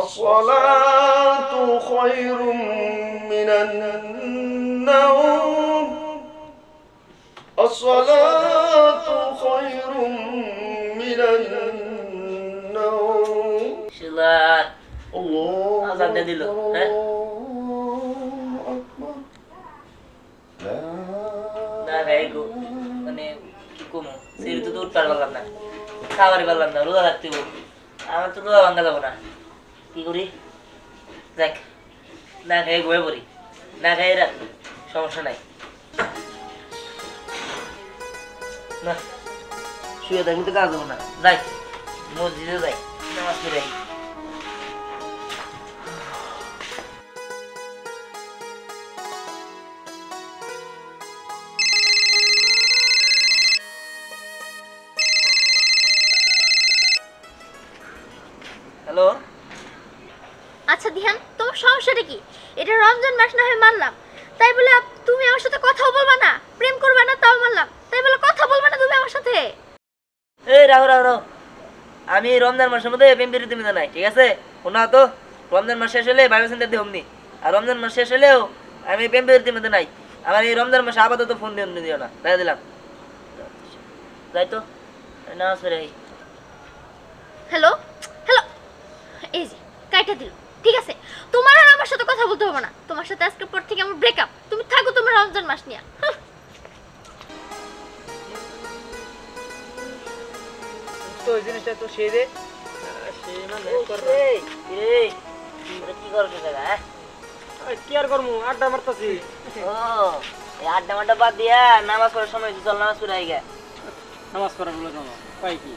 الصلاة خير من النوم الصلاة خير من النوم শিলার الله আজান দিয়ে দিল হ্যাঁ أكبر না ভাই গো মানে কি কমো সিঁড়ি তো উঠতে পারলাম না খাবারই পারলাম না রোজা রাখতে হবে আমার তো রোজা ভাঙা যাবো না কি করি দেখ না খাই ঘুরে পড়ি না খাই রাখি সমস্যা নাই না শুয়ে থাকলে তো কাজ হবো না যাই মসজিদে যাই নামাজ পড়ে আই হ্যালো আচ্ছা দিহান তোমার সমস্যাটা কি? এটা রমজান মাস না হয় মানলাম, তাই বলে তুমি আমার সাথে কথাও বলবা না, প্রেম করবে না তাও মানলাম, তাই বলে কথা বলবে না তুমি আমার সাথে? এই রাও রাও রাও আমি এই রমজান মাসের মধ্যে প্রেম বিরতি মিলে নাই ঠিক আছে শোনা তো রমজান মাস শেষ হলে বাইরে চিন্তা দিয়ে হমনি আর রমজান মাস শেষ হলেও আমি প্রেম বিরতি মধ্যে নাই আমার এই রমজান মাসে আপাতত ফোন দিও না তাই দিলাম যাই তো নামাজ পড়ে আই হ্যালো হ্যালো, এই যে কাইটা দিল। ঠিক আছে, তোমার আর আমার সাথে কথা বলতে হবে না, তোমার সাথে আজকের পর থেকে আমার ব্রেকআপ। তুমি থাকো তোমার রমজান মাস নিয়ে। তো এই জিনিসটা তো সেই রে সেই মানে এই কি করছ দাদা হ্যাঁ কি আর করমু আড্ডা মারতাছি ও এই আড্ডা মাড্ডা বাদ দিয়া নামাজ পড়ার সময় চল নামাজ পড়ে আই গে নামাজ পড়া বলে জানো পাই কি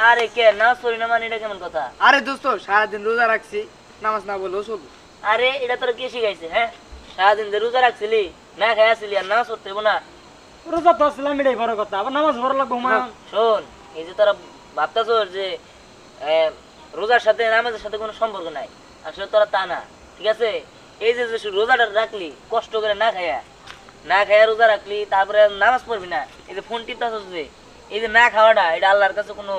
আরে কে নামাজ পড়ি না মানে এটা কেমন কথা আরে দোস্ত সারাদিন রোজা রাখছি নামাজ না বললেও চলবে আরে এটা তোর কে শিখাইছে হ্যাঁ সারাদিন যে রোজা রাখছিলি না খাই আসলি আর নামাজ পড়তে হইব না রোজা তো আসলাম এটাই বড় কথা আবার নামাজ পড়া লাগবো হুমায়ুন শোন এই যে তোরা ভাবতাছ যে রোজার সাথে নামাজের সাথে কোনো সম্পর্ক নাই আসলে তোরা তা না ঠিক আছে এই যে রোজাটা রাখলি কষ্ট করে না খাইয়া রোজা রাখলি তারপরে নামাজ পড়বি না এই যে ফোন টিপতাছ যে এই যে না খাওয়াটা এটা আল্লাহর কাছে কোনো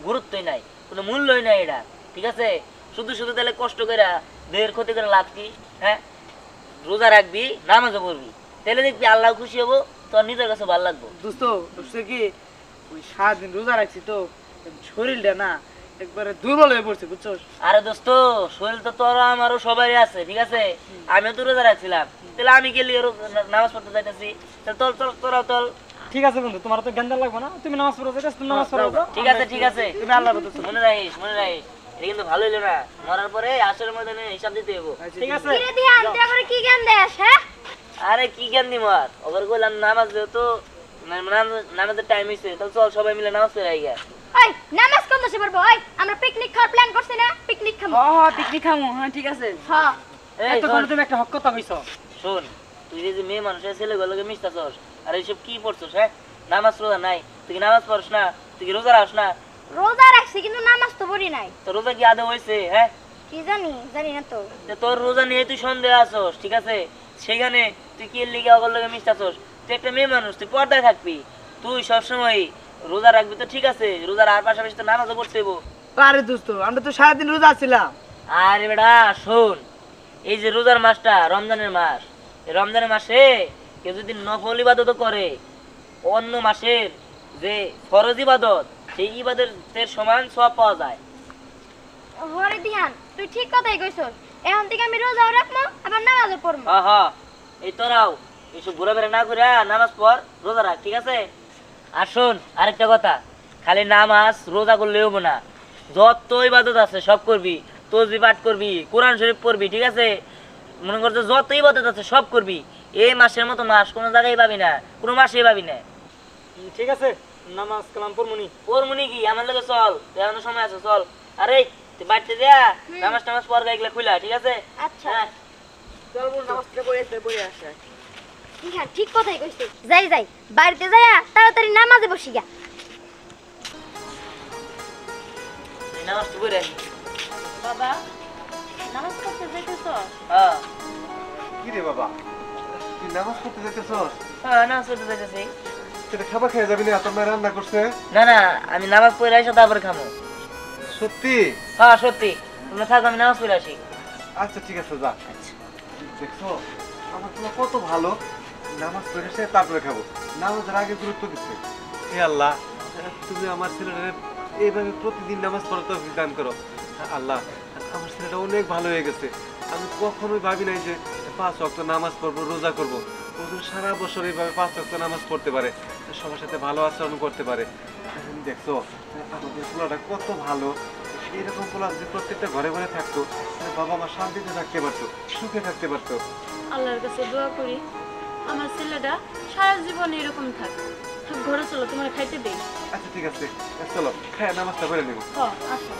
গুরুত্বই নাই কোনো মূল্যই নাই এটা ঠিক আছে শুধু শুধু তাহলে কষ্ট করে দেহের ক্ষতি করে লাভ কি হ্যাঁ রোজা রাখবি নামাজও পড়বি তাহলে দেখবি আল্লাহ খুশি হবো তোর নিজের কাছে ভালো লাগবো দোস্ত বুঝছে কি ওই সারাদিন রোজা রাখছি তো শরীরটা না একবারে দুর্বল হয়ে পড়ছে বুঝছো আরে দোস্ত শরীর তো তোর আমারও সবারই আছে ঠিক আছে আমিও তো রোজা রাখছিলাম তাহলে আমি গেলি নামাজ পড়তে যাইতেছি তোর তোরাও তোর ঠিক আছে বন্ধু তোমার তো জ্ঞান লাগবে না তুমি নামাজ পড়ো যাইতেছ তুমি নামাজ পড়ো ঠিক আছে তুমি আল্লাহ বলছো মনে রাখিস এটা কিন্তু ভালো হইলো না মরার পরে আসরের ময়দানে হিসাব দিতে হইব ঠিক আছে কিরে দিহান তুই আমারে কি জ্ঞান দেস? হ্যাঁ আরে কি জ্ঞান দিম আর ওদের কইলাম নামাজ যেহেতু নামাজের টাইম হইছে তাহলে চল সবাই মিলে নামাজ পড়ে আই গে ওই নামাজ কোন দেশে পড়বো? ওই আমরা পিকনিক খাওয়ার প্ল্যান করছি না, পিকনিক খাবো। হ্যাঁ পিকনিক খামু হ্যাঁ ঠিক আছে হ্যাঁ এই এত শোন, তুমি একটা হক কথা কইছো শোন তুই যে মেয়ে মানুষের ছেলেগুলোকে মিশতাছস আর এইসব কি পড়ছস হ্যাঁ নামাজ রোজা নাই তুই কি নামাজ পড়ছ না তুই কি রোজা রাখছ না রোজা রাখছি কিন্তু নামাজ তো পড়ি নাই। তো রোজা কি আদৌ হয়েছে হ্যাঁ কি জানি না তো। তো তোর রোজা নিয়ে তুই সন্দেহ আছস ঠিক আছে সেখানে তুই কি লিগে অগর লগে মিশতাছস তুই একটা মেয়ে মানুষ তুই পর্দায় থাকবি তুই সবসময় রোজা রাখবি তো ঠিক আছে রোজার আর পাশাপাশি তো নামাজও পড়তে হইব আরে দোস্ত আমরা তো সারাদিন রোজা ছিলাম আরে বেটা শোন এই যে রোজার মাসটা রমজানের মাস এই রমজানের মাসে কেউ যদি নফল ইবাদত করে অন্য মাসের যে ফরজ ইবাদত সেই ইবাদতের সমান সওয়াব পাওয়া যায় হরে দিহান তুই ঠিক কথাই কইছস, এখন থেকে আমি রোজাও রাখবো আবার নামাজও পড়বো। হ্যাঁ হ্যাঁ এই তোরাও এইসব ঘোরাফেরা না করে নামাজ পড় রোজা রাখ ঠিক আছে আর শোন আরেকটা কথা খালি নামাজ রোজা করলে হবো না যত ইবাদত আছে সব করবি তসবিহ পাঠ করবি কোরআন শরীফ পড়বি ঠিক আছে মনে করছো যত ইবাদত আছে সব করবি এই মাসের মতো মাস কোনো জায়গায় পাবি না কোনো মাসেই পাবি না ঠিক আছে নামাজ কালাম পড়মুনি পড়মুনি কি আমার লগে চল এখনো সময় আছে চল আরে তুই বাড়িতে যা নামাজ টামাজ পড় এগুলা খুলা ঠিক আছে আচ্ছা হ্যাঁ চল বল নামাজটা পড়ে আসে দিহান ঠিক কথাই কইছিস, যাই বাড়িতে যাইয়া তাড়াতাড়ি নামাজে বসি গা। তুই নামাজটা পড়ে আসি বাবা নামাজ পড়তে যাইতেছ? হ্যাঁ কি রে বাবা তুই নামাজ পড়তে যাইতেছস? হ্যাঁ নামাজ পড়তে যাইতেছি সেটা খাবার খেয়ে যাবি না তোর মা রান্না করছে না না আমি নামাজ পড়ে আসি তারপরে খামো সত্যি হ্যাঁ সত্যি তোমরা থাকো, আমি নামাজ পড়ে আসি। আচ্ছা ঠিক আছে, যা। দেখছো আমার তোমার কত ভালো, নামাজ পড়ে এসে তারপরে খাবো, নামাজের আগে গুরুত্ব দিচ্ছে। হে আল্লাহ, তুমি আমার ছেলেটাকে এইভাবে প্রতিদিন নামাজ পড়াতে দান করো। আল্লাহ, আমার ছেলেটা অনেক ভালো হয়ে গেছে। আমি কখনোই ভাবি নাই যে 5 ওয়াক্ত নামাজ পড়বো, রোজা করবো। ও যেন সারা বছর এইভাবে 5 ওয়াক্ত নামাজ পড়তে পারে, সবার সাথে ভালো আচরণ করতে পারে। দেখছো আমাদের পোলাটা কত ভালো। এরকম পোলা যদি প্রত্যেকটা ঘরে ঘরে থাকতো, তাহলে বাবা মা শান্তিতে থাকতে পারতো, সুখে থাকতে পারতো। আল্লাহর কাছে দোয়া করি আমার ছেলেটা সারা জীবন এরকম থাক। ঘরে চলো, তোমার খাইতে দেই। আচ্ছা ঠিক আছে, চলো খায় নামাজটা করে নেবো। আসো।